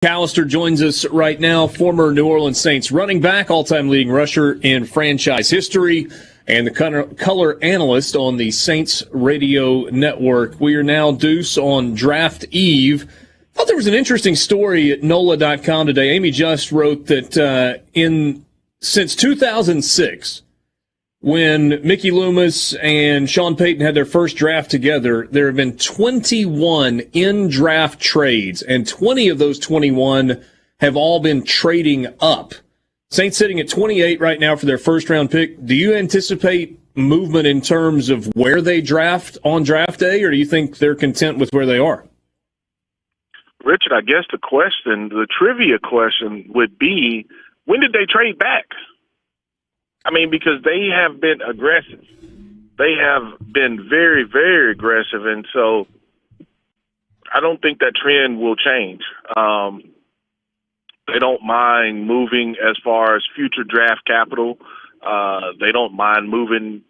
McAllister joins us right now, former New Orleans Saints running back, all-time leading rusher in franchise history, and the color analyst on the Saints radio network. We are now, Deuce, on draft eve. I thought there was an interesting story at NOLA.com today. Amy Just wrote that since 2006, when Mickey Loomis and Sean Payton had their first draft together, there have been 21 in-draft trades, and 20 of those 21 have all been trading up. Saints sitting at 28 right now for their first-round pick. Do you anticipate movement in terms of where they draft on draft day, or do you think they're content with where they are? Richard, I guess the trivia question would be, when did they trade back? I mean, because they have been aggressive. They have been very, very aggressive, and so I don't think that trend will change. They don't mind moving as far as future draft capital. They don't mind moving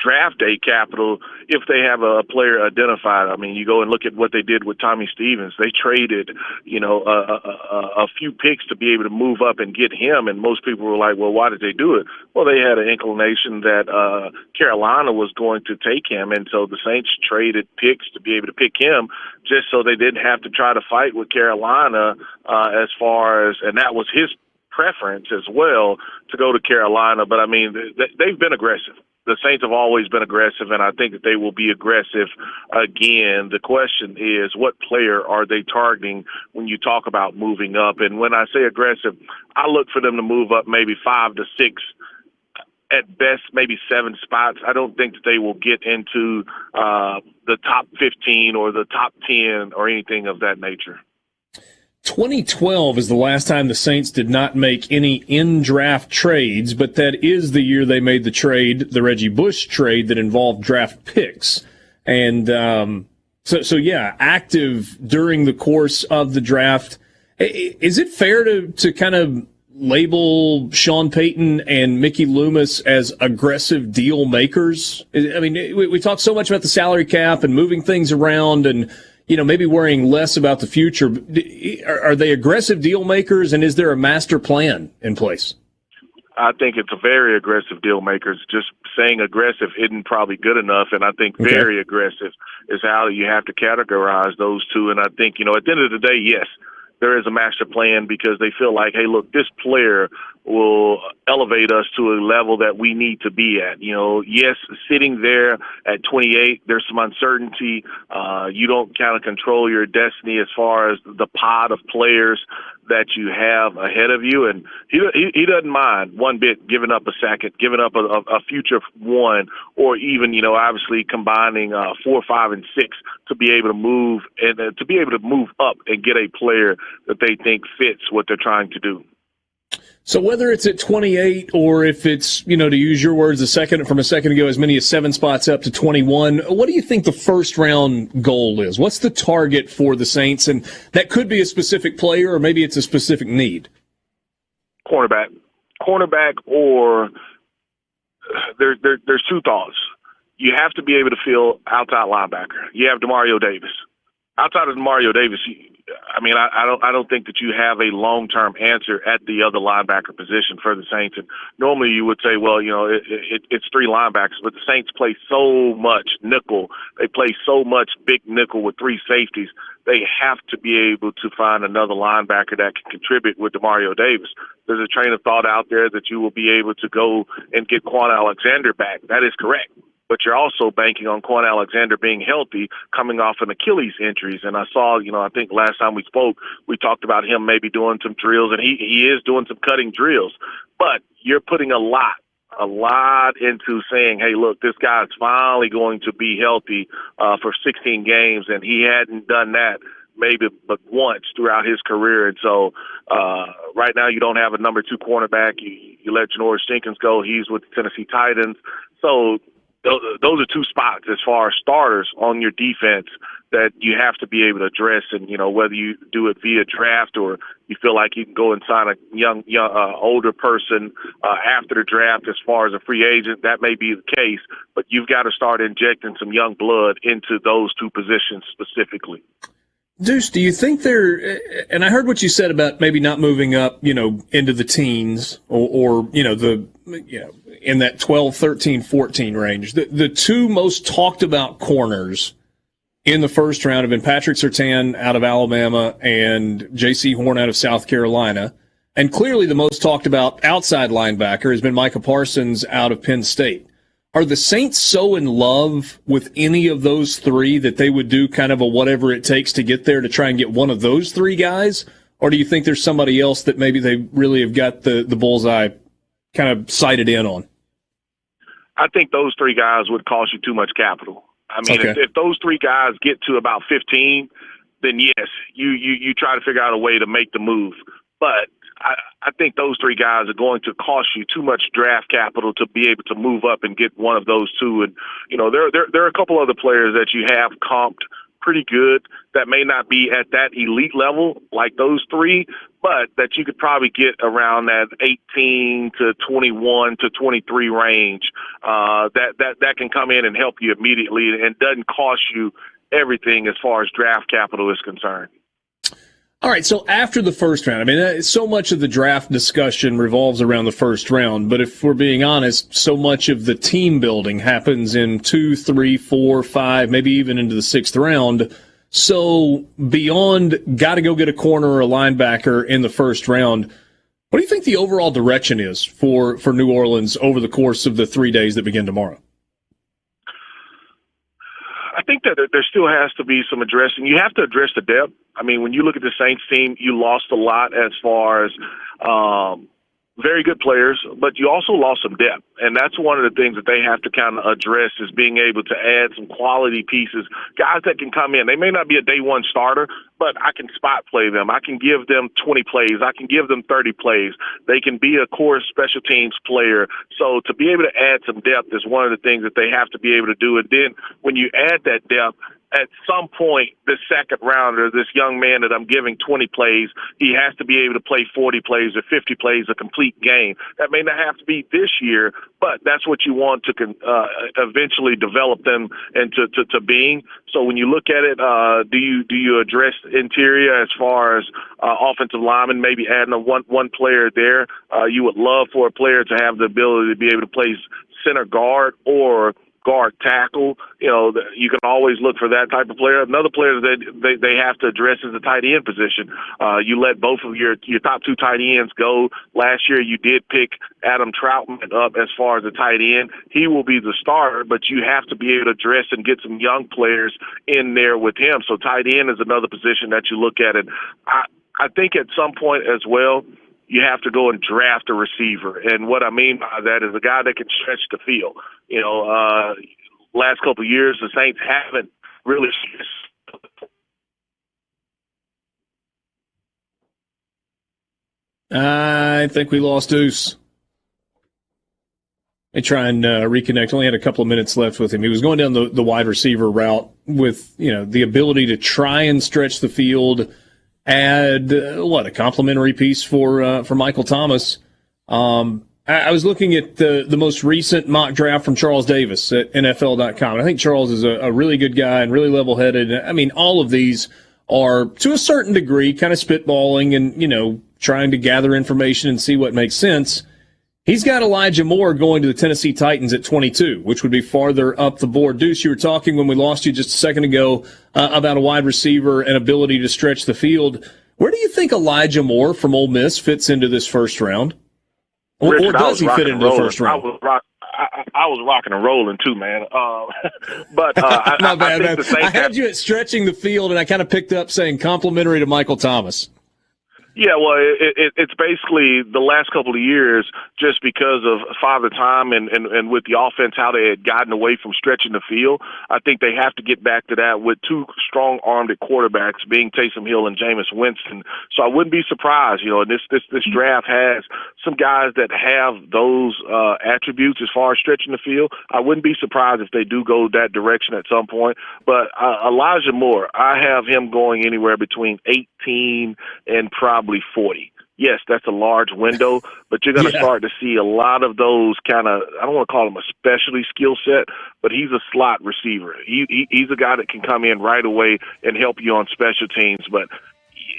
draft day capital if they have a player identified. I mean, you go and look at what they did with Tommy Stevens. They traded, a few picks to be able to move up and get him, and most people were like, well, why did they do it? Well, they had an inclination that Carolina was going to take him, and so the Saints traded picks to be able to pick him just so they didn't have to try to fight with Carolina as far as, and that was his preference as well, to go to Carolina. But, I mean, they've been aggressive. The Saints have always been aggressive, and I think that they will be aggressive again. The question is, what player are they targeting when you talk about moving up? And when I say aggressive, I look for them to move up maybe 5 to 6, at best maybe 7 spots. I don't think that they will get into the top 15 or the top 10 or anything of that nature. 2012 is the last time the Saints did not make any in-draft trades, but that is the year they made the trade, the Reggie Bush trade, that involved draft picks. And so yeah, active during the course of the draft. Is it fair to kind of label Sean Payton and Mickey Loomis as aggressive deal makers? I mean, we talk so much about the salary cap and moving things around and maybe worrying less about the future. Are they aggressive deal makers, and is there a master plan in place? I think it's a very aggressive deal makers. Just saying aggressive isn't probably good enough, and I think very aggressive is how you have to categorize those two. And I think, at the end of the day, yes, there is a master plan because they feel like, hey, look, this player will elevate us to a level that we need to be at. Yes, sitting there at 28, there's some uncertainty. You don't kind of control your destiny as far as the pod of players that you have ahead of you. And he doesn't mind one bit giving up a second, giving up a future one, or even, obviously combining 4, 5, and 6 to be able to move and to be able to move up and get a player that they think fits what they're trying to do. So whether it's at 28 or if it's, to use your words from a second ago, as many as 7 spots up to 21, what do you think the first round goal is? What's the target for the Saints? And that could be a specific player or maybe it's a specific need. Cornerback, or there's two thoughts. You have to be able to fill outside linebacker. You have Demario Davis. Outside of Demario Davis, I don't think that you have a long-term answer at the other linebacker position for the Saints. And normally you would say, well, it's 3 linebackers, but the Saints play so much nickel. They play so much big nickel with 3 safeties. They have to be able to find another linebacker that can contribute with Demario Davis. There's a train of thought out there that you will be able to go and get Quan Alexander back. That is correct. But you're also banking on Quan Alexander being healthy, coming off an Achilles injuries. And I saw, I think last time we spoke, we talked about him maybe doing some drills, and he is doing some cutting drills. But you're putting a lot into saying, hey, look, this guy's finally going to be healthy for 16 games, and he hadn't done that maybe but once throughout his career. And so right now you don't have a number 2 cornerback. You let Janoris Jenkins go. He's with the Tennessee Titans. So those are 2 spots as far as starters on your defense that you have to be able to address. And, whether you do it via draft or you feel like you can go and sign a young older person after the draft as far as a free agent, that may be the case. But you've got to start injecting some young blood into those 2 positions specifically. Deuce, do you think they're, and I heard what you said about maybe not moving up, into the teens or in that 12, 13, 14 range. The two most talked about corners in the first round have been Patrick Surtain out of Alabama and J.C. Horn out of South Carolina. And clearly the most talked about outside linebacker has been Micah Parsons out of Penn State. Are the Saints so in love with any of those three that they would do kind of a whatever it takes to get there to try and get one of those three guys? Or do you think there's somebody else that maybe they really have got the bullseye kind of sighted in on? I think those three guys would cost you too much capital. I mean, Okay. if those three guys get to about 15, then yes, you try to figure out a way to make the move. But I think those three guys are going to cost you too much draft capital to be able to move up and get one of those two. And, there are a couple other players that you have comped pretty good that may not be at that elite level like those three, but that you could probably get around that 18 to 21 to 23 range that can come in and help you immediately and doesn't cost you everything as far as draft capital is concerned. All right, so after the first round, I mean, so much of the draft discussion revolves around the first round, but if we're being honest, so much of the team building happens in 2, 3, 4, 5, maybe even into the sixth round. So beyond got to go get a corner or a linebacker in the first round, what do you think the overall direction is for New Orleans over the course of the 3 days that begin tomorrow? I think that there still has to be some addressing. You have to address the depth. I mean, when you look at the Saints team, you lost a lot as far as very good players, but you also lost some depth. And that's one of the things that they have to kind of address is being able to add some quality pieces, guys that can come in. They may not be a day one starter, but I can spot play them. I can give them 20 plays. I can give them 30 plays. They can be a core special teams player. So to be able to add some depth is one of the things that they have to be able to do. And then when you add that depth, at some point, this second rounder, this young man that I'm giving 20 plays, he has to be able to play 40 plays or 50 plays a complete game. That may not have to be this year, but that's what you want to eventually develop them into being. So when you look at it, do you address interior as far as offensive linemen, maybe adding one player there? You would love for a player to have the ability to be able to play center guard or guard tackle. You can always look for that type of player. Another player that they have to address is the tight end position. You let both of your top two tight ends go. Last year you did pick Adam Troutman up as far as the tight end. He will be the starter, but you have to be able to address and get some young players in there with him. So tight end is another position that you look at. And I think at some point as well, you have to go and draft a receiver. And what I mean by that is a guy that can stretch the field. Last couple of years, the Saints haven't really. I think we lost Deuce. They try and reconnect. Only had a couple of minutes left with him. He was going down the wide receiver route with, the ability to try and stretch the field, add a complimentary piece for Michael Thomas. I was looking at the most recent mock draft from Charles Davis at NFL.com. I think Charles is a really good guy and really level-headed. I mean, all of these are, to a certain degree, kind of spitballing and, trying to gather information and see what makes sense. He's got Elijah Moore going to the Tennessee Titans at 22, which would be farther up the board. Deuce, you were talking when we lost you just a second ago about a wide receiver and ability to stretch the field. Where do you think Elijah Moore from Ole Miss fits into this first round? Or does he fit into the first round? I was rocking and rolling too, man. But My bad, man. I had have you at stretching the field, and I kind of picked up saying complimentary to Michael Thomas. Yeah, well, it's basically the last couple of years, just because of Father Time and with the offense, how they had gotten away from stretching the field. I think they have to get back to that with two strong-armed quarterbacks, being Taysom Hill and Jameis Winston. So I wouldn't be surprised. This draft has some guys that have those attributes as far as stretching the field. I wouldn't be surprised if they do go that direction at some point. But Elijah Moore, I have him going anywhere between 18 and probably 40. yes, that's a large window, but you're going to start to see a lot of those kind of, I don't want to call him a specialty skill set, but he's a slot receiver. He's a guy that can come in right away and help you on special teams, but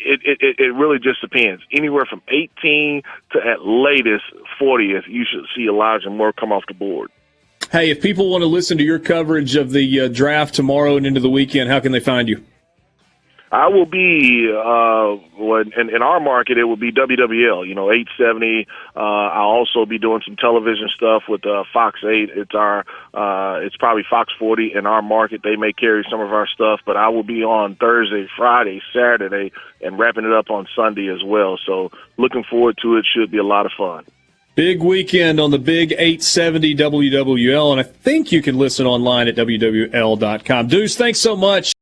it really just depends. Anywhere from 18 to at latest 40th, you should see Elijah Moore come off the board. Hey, if people want to listen to your coverage of the draft tomorrow and into the weekend, how can they find you? I will be, in our market, it will be WWL, 870. I'll also be doing some television stuff with Fox 8. It's probably Fox 40 in our market. They may carry some of our stuff, but I will be on Thursday, Friday, Saturday, and wrapping it up on Sunday as well. So looking forward to it. Should be a lot of fun. Big weekend on the big 870 WWL, and I think you can listen online at WWL.com. Deuce, thanks so much.